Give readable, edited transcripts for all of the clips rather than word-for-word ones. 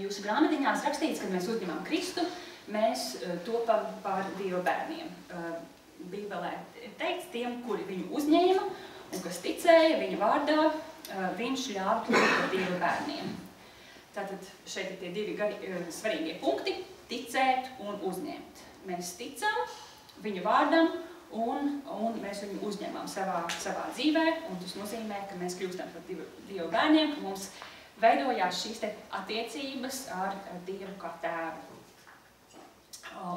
Jūsu grāmatiņās rakstīts, kad mēs uzņemam Kristu, mēs topam par Dieva bērniem. Bībelē teikts tiem, kuri viņu uzņēma un kas ticēja viņa vārdā, viņš ļāva kļūt par Dieva bērniem. Tātad šeit ir tie divi svarīgie punkti – ticēt un uzņemt. Mēs ticam viņa vārdam un mēs viņu uzņemam savā dzīvē, un tas nozīmē, ka mēs kļūstam par Dieva bērniem, ka mums veidojās šīs te attiecības ar Dievu kā tēvu,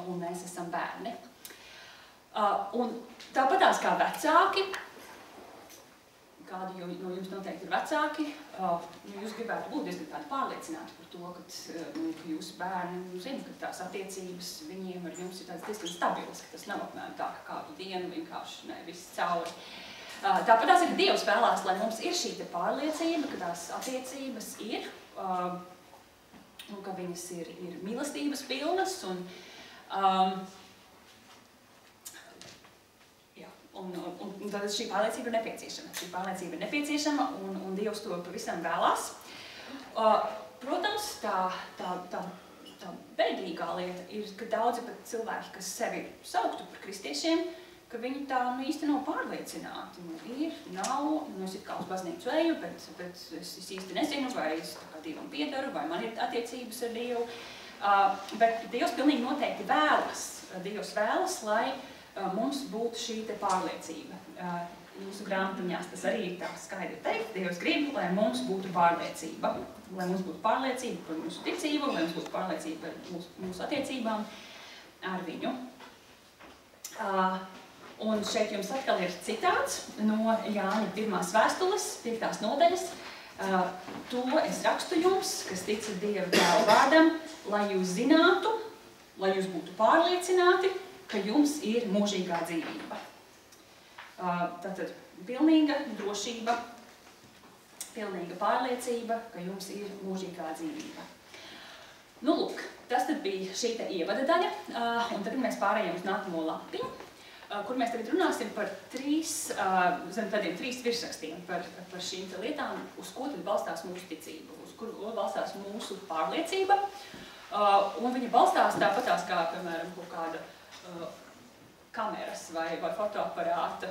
un mēs esam bērni. Un tāpatās kā vecāki, kādi no jums noteikti ir vecāki, jūs gribētu būt diezgan tādi pārliecināti par to, ka jūsu bērni zina, ka tās attiecības viņiem ar jums ir diezgan stabilas, ka tas nav apmēram tā, ka kādu dienu vienkārši viss cauri. Tāpatās ir, ka Dievs vēlās, lai mums ir šī pārliecība, ka tās attiecības ir, un ka viņas ir mīlestības pilnas, un tad šī pārliecība ir nepieciešama. Šī pārliecība ir nepieciešama, un Dievs to pavisam vēlās. Protams, tā bēdīgā lieta ir, ka daudzi pat cilvēki, kas sevi sauktu par kristiešiem, ka viņi tā īsti nav pārliecināti. Ir, nav, es it kā uz baznīcu eju, bet es īsti nezinu, vai es Dievam piedaru, vai man ir attiecības ar Dievu. Bet Dievs pilnīgi noteikti vēlas. Dievs vēlas, lai mums būtu šī te pārliecība. Jūsu grāmatiņās tas arī ir tā skaidri teikt. Dievs grib, lai mums būtu pārliecība. Lai mums būtu pārliecība par mūsu ticību, lai mums būtu pārliecība par mūsu attiecībām ar viņu. Un šeit jums atkal ir citāts no Jāņa 1. vēstules, 5. nodaļas. To es rakstu jums, kas ticat Dieva Tēva vārdam, lai jūs zinātu, lai jūs būtu pārliecināti, ka jums ir mūžīgā dzīvība. Tātad pilnīga drošība, pilnīga pārliecība, ka jums ir mūžīgā dzīvība. Nu, lūk, tas tad bija šī te ievada daļa, un tagad mēs pārējām uz nākamo lapiņu, kur mēs tagad runāsim par trīs virsrakstiem par šīm te lietām, uz ko tad balstās mūsu ticība, uz kur balstās mūsu pārliecība, un viņa balstās tāpatās kā, piemēram, kaut kāda kameras vai fotoaparāta,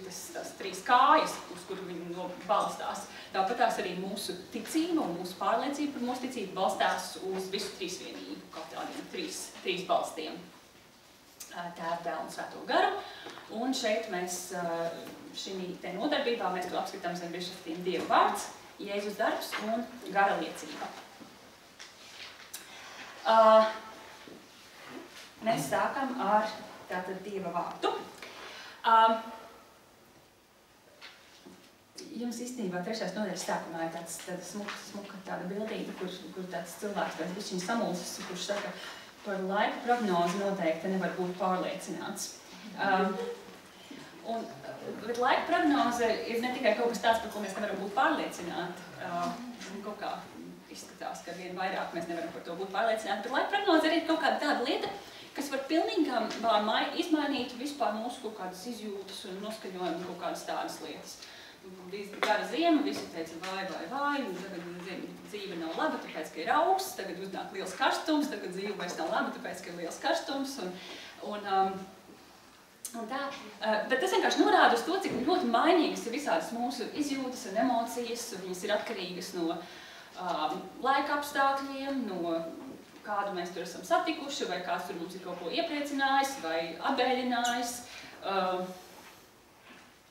tas trīs kājas, uz kuru viņi balstās. Tāpatās arī mūsu ticība un mūsu pārliecība par mūsu ticību balstās uz visu trīsvienību, kā tādiem trīs balstiem. Tēvu, Dēlu un Svēto garu. Un šeit mēs šī te nodarbībā mēs to apskatām zem virsrakstiem Dieva vārds, Jēzus darbs un gara liecība. Mēs sākam ar tātad Dieva vārdu. Jums īstenībā 3. nodaļas sākumā ir tāda smuka tāda bildība, kur tāds cilvēks pēc bišķiņ samulsis, kurš saka, par laika prognozi noteikti nevar būt pārliecināts. Bet laika prognoze ir ne tikai kaut kas tāds, par ko mēs nevaram būt pārliecināti. Kaut kā izskatās, ka vien vairāk mēs nevaram par to būt pārliecināti, bet laika prognoze arī ir kaut kāda tāda lieta, kas var pilnīgi izmainīt vispār mūsu kaut kādas izjūtas un noskaņojumu kaut kādas tādas lietas. Gara ziema, visi teica vai, un tagad dzīve nav laba, tāpēc, ka ir augsts, tagad uznāk liels karstums, tagad dzīve vairs nav laba, tāpēc, ka ir liels karstums, un tā. Bet tas vienkārši norāda uz to, cik ļoti mainīgas ir visādas mūsu izjūtas un emocijas, viņas ir atkarīgas no laika apstākļiem, no kādu mēs tur esam satikuši, vai kāds tur mums ir kaut ko iepriecinājis, vai atbēļinājis,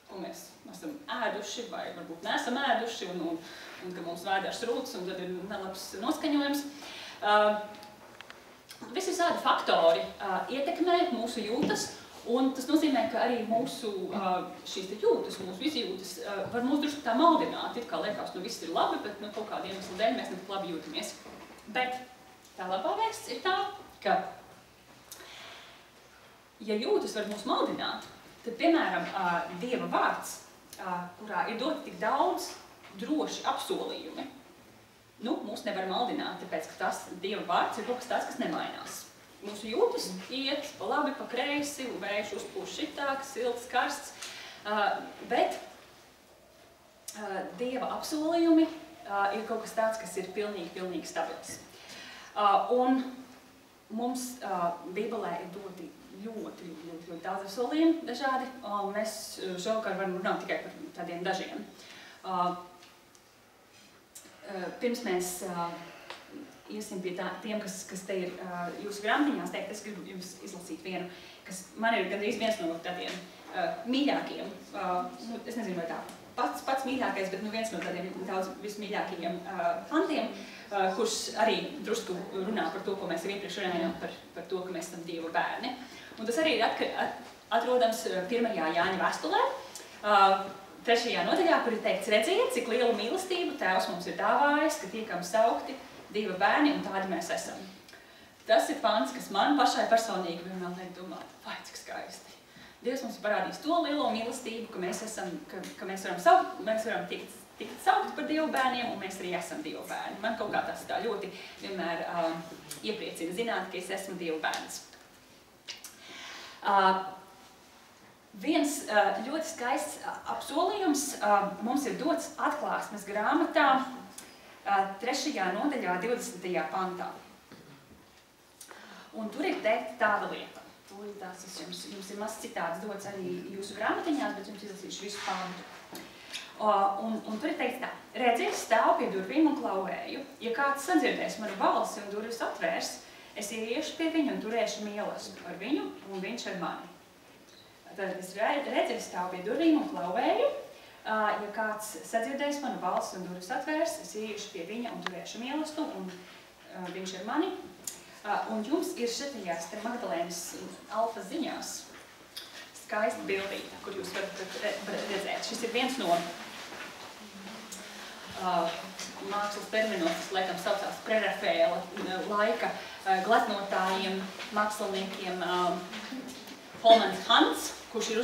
ko mēs esam ēduši, vai varbūt neesam ēduši, un ka mums vēders rūts, un tad ir nelabs noskaņojums. Visi visādi faktori ietekmē mūsu jūtas, un tas nozīmē, ka arī mūsu šīs te jūtas, mūsu izjūtas var mūs drusku tā maldināt. It kā liekas, viss ir labi, bet kaut kādu iemeslu dēļ mēs netik labi jūtamies. Bet tā labā vēsts ir tā, ka, ja jūtas var mūs maldināt, tad, piemēram, Dieva vārds, kurā ir dot tik daudz droši apsolījumi, mūs nevar maldināt, tāpēc, ka tas Dieva vārds ir kaut kas tāds, kas nemainās. Mūsu jūtas iet pa labi, pa kreisi, vējš uzpūš šitāk, silts, karsts, bet Dieva apsolījumi ir kaut kas tāds, kas ir pilnīgi stabils. Un mums Bībelē ir doti ļoti daudz solījumi dažādi. Mēs šovakar varam runāt tikai par tādiem dažiem. Pirms mēs iesim pie tiem, kas te ir jūsu grāmatiņās teikt, es gribu jums izlasīt vienu, kas man ir gandrīz viens no tādiem mīļākiem. Es nezinu, vai tā pats mīļākais, bet viens no tādiem daudz vismīļākajiem pantiem, kurš arī drusku runā par to, ko mēs jau iepriekš runājām, par to, ka mēs esam Dieva bērni. Un tas arī ir atrodams 1. Jāņa vēstulē, 3. nodaļā, kur ir teikts: redziet, cik lielu mīlestību Tēvs mums ir dāvājis, ka tiekam saukti Dieva bērni, un tādi mēs esam. Tas ir pants, kas man pašai personīgi vienmēr liek domāt, vai cik skaisti. Dievs mums ir parādījis to lielo mīlestību, ka mēs varam tikt saukti par Dieva bērniem, un mēs arī esam Dieva bērni. Man kaut kā tas tā ļoti vienmēr iepriecina zināt, ka es esmu Dieva bērns. Viens ļoti skaists apsolījums mums ir dots Atklāsmes grāmatā 3. nodaļā 20. pantā. Un tur ir teikta tāda lieta. Jums ir mazs citāds dots arī jūsu grāmatiņās, bet jums izlasīšu visu pantu. Un tur ir teikts tā: redziet, stāvu pie durvīm un klauvēju. Ja kāds sadzirdēs manu balsi un durvis atvērs, es ieiešu pie viņa un turēšu mīlestību ar viņu un viņš ar mani. Tad es redziet, stāvu pie durvīm un klauvēju. Ja kāds sadzirdēs manu balsi un durvis atvērs, es ieiešu pie viņa un turēšu mīlestību un viņš ar mani. Un jums ir šitījās te Magdalēnas alfas ziņās skaista bildīta, kur jūs varat redzēt. Šis ir viens no mākslas terminos, kas laikam saucās prerafaela laika gleznotājiem, māksliniekiem. Holmans Hans, kurš ir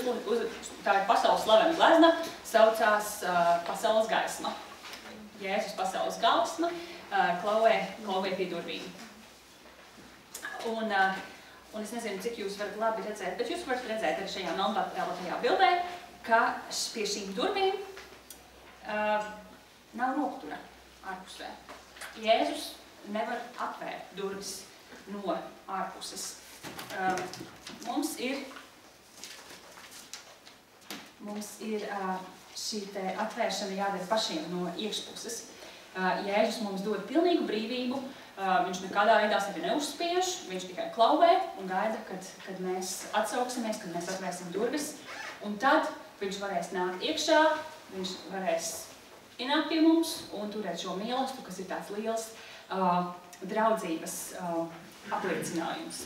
tā ir pasaules slavena glezna, saucās Pasaules gaisma. Jēzus pasaules gaisma, klauvē pie durvīm. Un es nezinu, cik jūs varat labi redzēt, bet jūs varat redzēt arī šajā melnbaltajā bildē, ka pie šīm durvīm nav roktura ārpusē. Jēzus nevar atvērt durvis no ārpuses. Mums ir šī te atvēršana jādara pašiem no iekšpuses. Jēzus mums dod pilnīgu brīvību. Viņš nekādā veidā sevi neuzspiež, viņš tikai klauvē un gaida, kad mēs atsauksimies, kad mēs atvērsim durvis. Un tad viņš varēs nākt iekšā, viņš varēs ienākt pie mums un turēt šo mīlestību, kas ir tāds liels draudzības apliecinājums.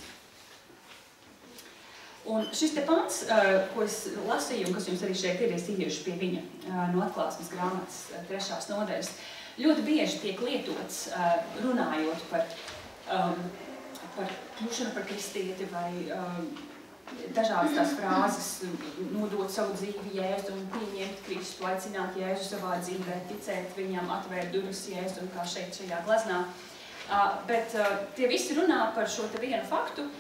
Un šis te pants, ko es lasīju un kas jums arī šeit ir, es ieiešu pie viņa no Atklāsmes grāmatas 3. nodaļas, ļoti bieži tiek lietots runājot par kļūšanu par kristieti vai dažādas tās frāzes, nodot savu dzīvi Jēzu un pieņemt Kristu, aicināt Jēzu savā dzīvē, ticēt viņam, atvērt durvis Jēzu un kā šeit šajā gleznā. Bet tie visi runā par šo te vienu faktu,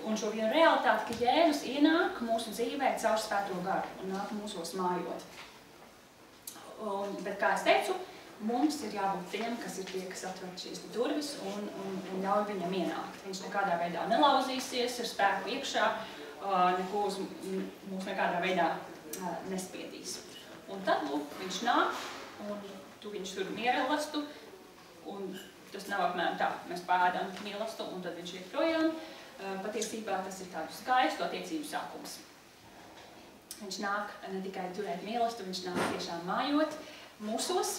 un šo vienu realitāti, ka Jēzus ienāk mūsu dzīvē caur Svēto garu un nāk mūsos mājot. Bet, kā es teicu, mums ir jābūt tiem, kas ir tie, kas atver šīs durvis un ļauj viņam ienākt. Viņš nekādā veidā nelauzīsies ar spēku iekšā, neko uz mūs nekādā veidā nespiedīs. Un tad, lūk, viņš nāk, un tu viņš tur mierelastu, un tas nav apmēram tā, mēs pēdam mīlestību, un tad viņš iet projām. Patiesībā tas ir tādu skaistu attiecību sākums. Viņš nāk ne tikai turēt mīlestību, viņš nāk tiešām mājot mūsos.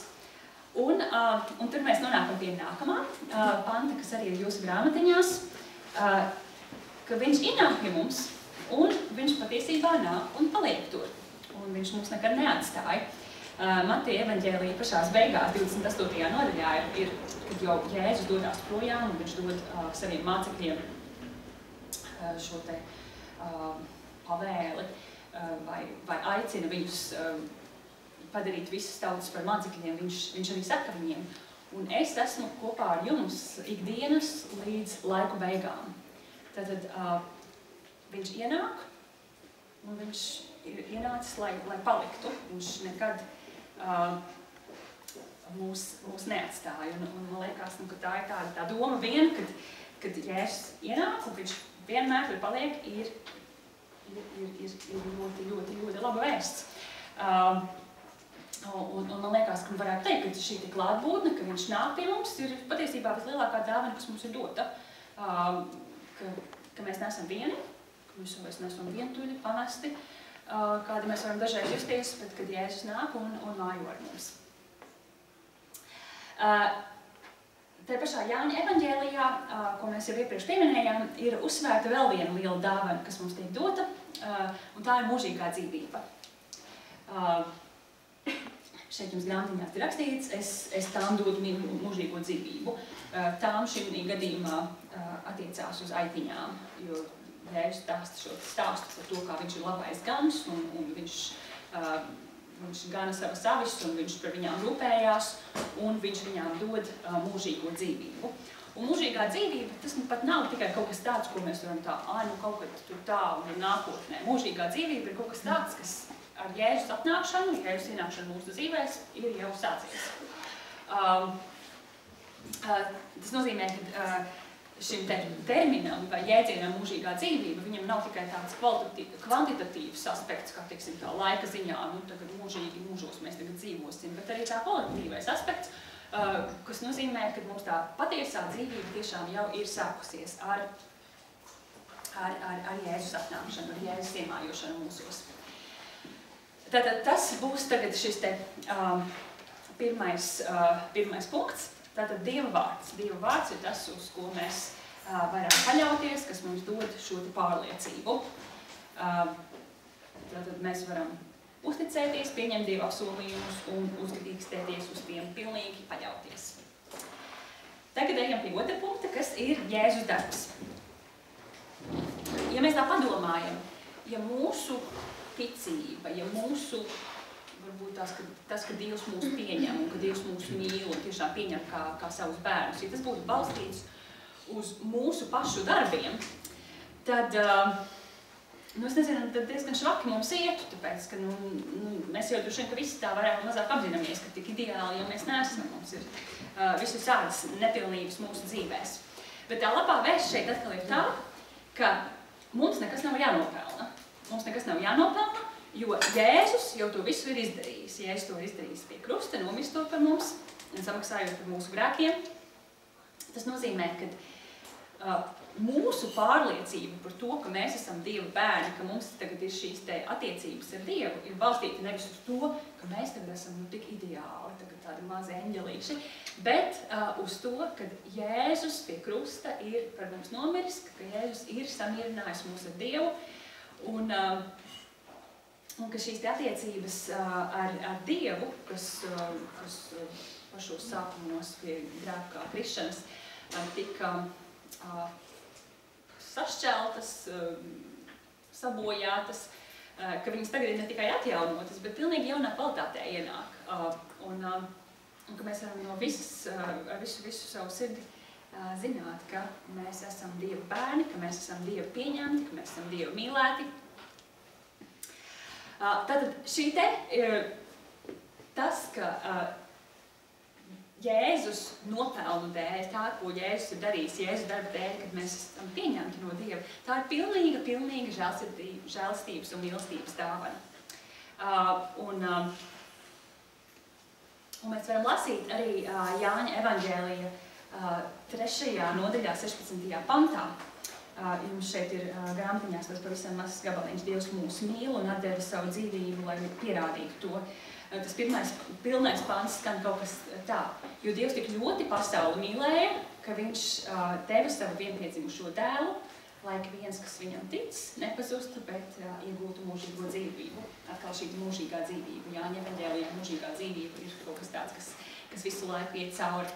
Un tur mēs nonākam pie nākamā panta, kas arī ir jūsu grāmatiņās, ka viņš ienāk pie mums, un viņš patiesībā nāk un paliek tur. Un viņš mums nekad neatstāja. Mateja evaņģēlija pašās beigās, 28. nodaļā, ir, kad jau Jēzus dodās projām, un viņš dod saviem mācekļiem šo te pavēli, vai aicina viņus padarīt visas tautas par mācekļiem, viņš arī saka viņiem, un es esmu kopā ar jums ikdienas līdz laiku beigām. Tātad viņš ienāk, un viņš ir ienācis, lai paliktu. Viņš nekad mūs neatstāja. Un man liekas, ka tā ir tā doma viena, kad Jēzus ienāk un viņš vienmēr tur paliek, ir ļoti laba vēsts. Un man liekas, ka varētu teikt, ka šī klātbūtne, ka viņš nāk pie mums, ir patiesībā vislielākā dāvana, kas mums ir dota. Ka mēs neesam vieni, ka mēs vairs neesam vientuļi, pamesti, kādi mēs varam dažreiz justies, bet kad Jēzus nāk un mājo ar mums. Te pašā Jāņa evaņģēlijā, ko mēs jau iepriekš pieminējām, ir uzsvērta vēl viena liela dāvana, kas mums tiek dota, un tā ir mūžīgā dzīvība. Šeit jums grāmatiņās ir rakstīts, es tām dodu mūžīgo dzīvību. Tām šim gadījumā attiecās uz aitiņām, jo Jēzus stāsta šo stāstu par to, kā viņš ir labais gans, un viņš gana savas avis, un viņš par viņām rūpējās, un viņš viņām dod mūžīgo dzīvību. Un mūžīgā dzīvība, tas pat nav tikai kaut kas tāds, ko mēs varam kaut kad tur tā un nākotnē. Mūžīgā dzīvība ir kaut kas tāds, kas ar Jēzus atnākšanu, Jēzus ienākšanu mūsu dzīvēs, ir jau sācies. Tas nozīmē, ka šim terminam vai jēdzienam mūžīgā dzīvība, viņam nav tikai tāds kvantitatīvs aspekts, kā teiksim tā laika ziņā, tagad mūžīgi mūžos mēs tagad dzīvosim, bet arī tā kvalitatīvais aspekts, kas nozīmē, ka mums tā patiesā dzīvība tiešām jau ir sākusies ar Jēzus atnākšanu, ar Jēzus iemājošanu mūsos. Tātad tas būs tagad šis te pirmais punkts. Tātad Dieva vārds. Dieva vārds ir tas, uz ko mēs varam paļauties, kas mums dod šo te pārliecību. Tātad mēs varam uzticēties, pieņemt Dieva apsolījumus un uzticēties uz tiem pilnīgi paļauties. Tagad ejam pie otra punkta, kas ir Jēzus darbs. Ja mēs tā padomājam, ja mūsu ticība, ja mūsu, varbūt tas, ka Dievs mūs pieņem un ka Dievs mūs mīl un tiešām pieņem kā savus bērnus, ja tas būtu balstīts uz mūsu pašu darbiem, tad, es nezinu, tad diezgan švaki mums ietu, tāpēc, ka mēs jau droši vien, ka visi tā vairāk un mazāk apzināmies, ka tik ideāli jau mēs neesam, mums ir visas tādas nepilnības mūsu dzīvēs. Bet tā labā vēsts šeit atkal ir tā, ka mums nekas nav jānopelna. Mums nekas nav jānopelna, jo Jēzus jau to visu ir izdarījis. Jēzus to ir izdarījis pie krusta, nomirstot par mums un samaksājot par mūsu grēkiem. Tas nozīmē, ka mūsu pārliecība par to, ka mēs esam Dieva bērni, ka mums tagad ir šīs te attiecības ar Dievu, ir balstīta nevis uz to, ka mēs tagad esam tik ideāli, tagad tādi mazi eņģelīši, bet uz to, ka Jēzus pie krusta ir par mums nomiris, ka Jēzus ir samierinājis mūs ar Dievu, un ka šīs attiecības ar Dievu, kas pašos sākumos pie grēka krišanas tika sašķeltas, sabojātas, ka viņas tagad ir ne tikai atjaunotas, bet pilnīgi jaunā kvalitātē ienāk. Un ka mēs varam no visu savu sirdi zināt, ka mēs esam Dieva bērni, ka mēs esam Dieva pieņemti, ka mēs esam Dieva mīlēti. Tātad šī te ir tas, ka Jēzus nopelnu dēļ, tā, ko Jēzus ir darījis, Jēzus darba dēļ, kad mēs esam pieņemti no Dieva, tā ir pilnīga žēlstības un mīlestības dāvana. Un mēs varam lasīt arī Jāņa evaņģēlija 3. nodaļā 16. pantā. Jums šeit ir grāmatiņās tas pavisam mazs gabaliņš. Dievs mūs mīl un atdeva savu dzīvību, lai pierādītu to. Tas pilnais pants skan kaut kas tā. Jo Dievs tik ļoti pasauli mīlēja, ka viņš deva savu vienpiedzimušo dēlu, lai viens, kas viņam tic, nepazustu, bet iegūtu mūžīgo dzīvību. Atkal šī mūžīgā dzīvība. Jāņa evaņģēlijā mūžīgā dzīvība ir kaut kas tāds, kas visu laiku iet cauri.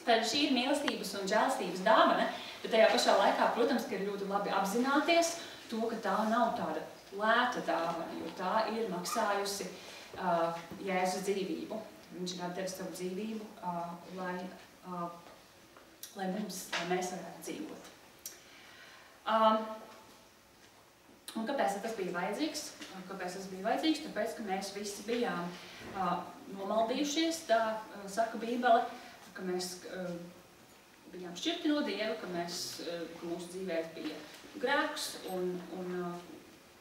Tad šī ir mīlestības un žēlstības dāvana, bet tajā pašā laikā, protams, ka ir ļoti labi apzināties to, ka tā nav tāda lēta dāvana, jo tā ir maksājusi Jēzus dzīvību. Viņš ir atdevis savu dzīvību, lai mēs varētu dzīvot. Un kāpēc tas bija vajadzīgs? Kāpēc tas bija vajadzīgs? Tāpēc, ka mēs visi bijām nomaldījušies, tā saka Bībele, ka mēs bijām šķirti no Dieva, ka mūsu dzīvēs bija grēks un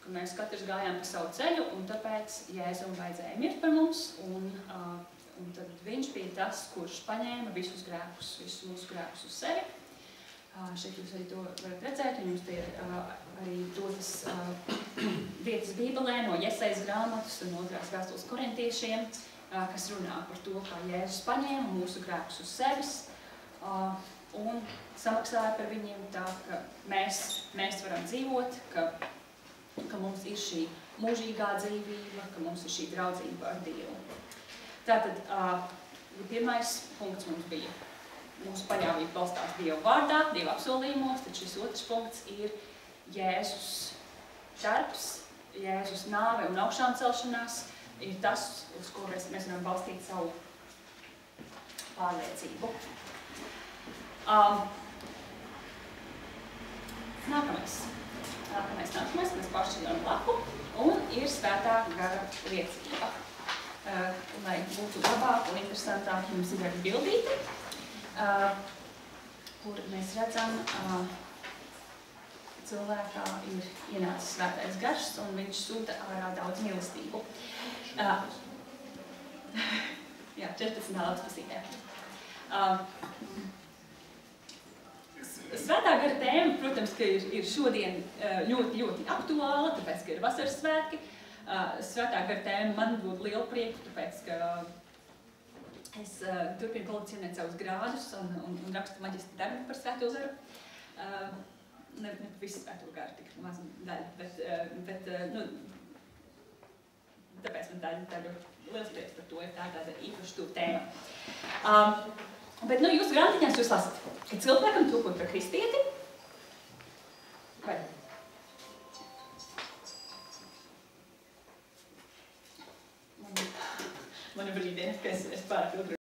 ka mēs katrs gājām pa savu ceļu, un tāpēc Jēzum vajadzēja mirt par mums, un tad viņš bija tas, kurš paņēma visus mūsu grēkus uz sevi. Šeit jūs arī to varat redzēt, un jums te ir arī dotas vietas Bībelē no Jesajas grāmatas un 2. vēstules korintiešiem, kas runā par to, kā Jēzus paņēma mūsu grēkus uz sevis un samaksāja par viņiem tā, ka mēs varam dzīvot, ka mums ir šī mūžīgā dzīvība, ka mums ir šī draudzība ar Dievu. Tātad, pirmais punkts mums bija. Mūsu paļāvība balstās Dieva vārdā, Dieva apsolījumos, tad šis otrs punkts ir Jēzus darbs, Jēzus nāve un augšām celšanās ir tas, uz ko mēs varam balstīt savu pārliecību. Nākamais, mēs pāršķiram lapu, un ir svētā gara liecība. Lai būtu labāk un interesantāk, jums ir arī bildīte, kur mēs redzam, cilvēkā ir ienācis svētais gars, un viņš sūta ārā daudz mīlestību. Jā, 14. lapspasītē. Svētā gara tēma, protams, ka ir šodien ļoti, ļoti aktuāla, tāpēc, ka ir vasaras svētki. Svētā gara tēma man būtu liela prieku, tāpēc, ka es turpinu kolekcionēt savus grādus un rakstu maģistra darbu par Svēto garu. Ne par visu Svēto garu, tik mazu daļu, bet tāpēc man tā ļoti liels prieks par to, ja tā tāda īpaši tuva tēma. Bet jūsu grāmatiņās jūs lasat, ka cilvēkam tulkot par kristieti, vai? Man ir brīdieni, ka es pārāk ilgi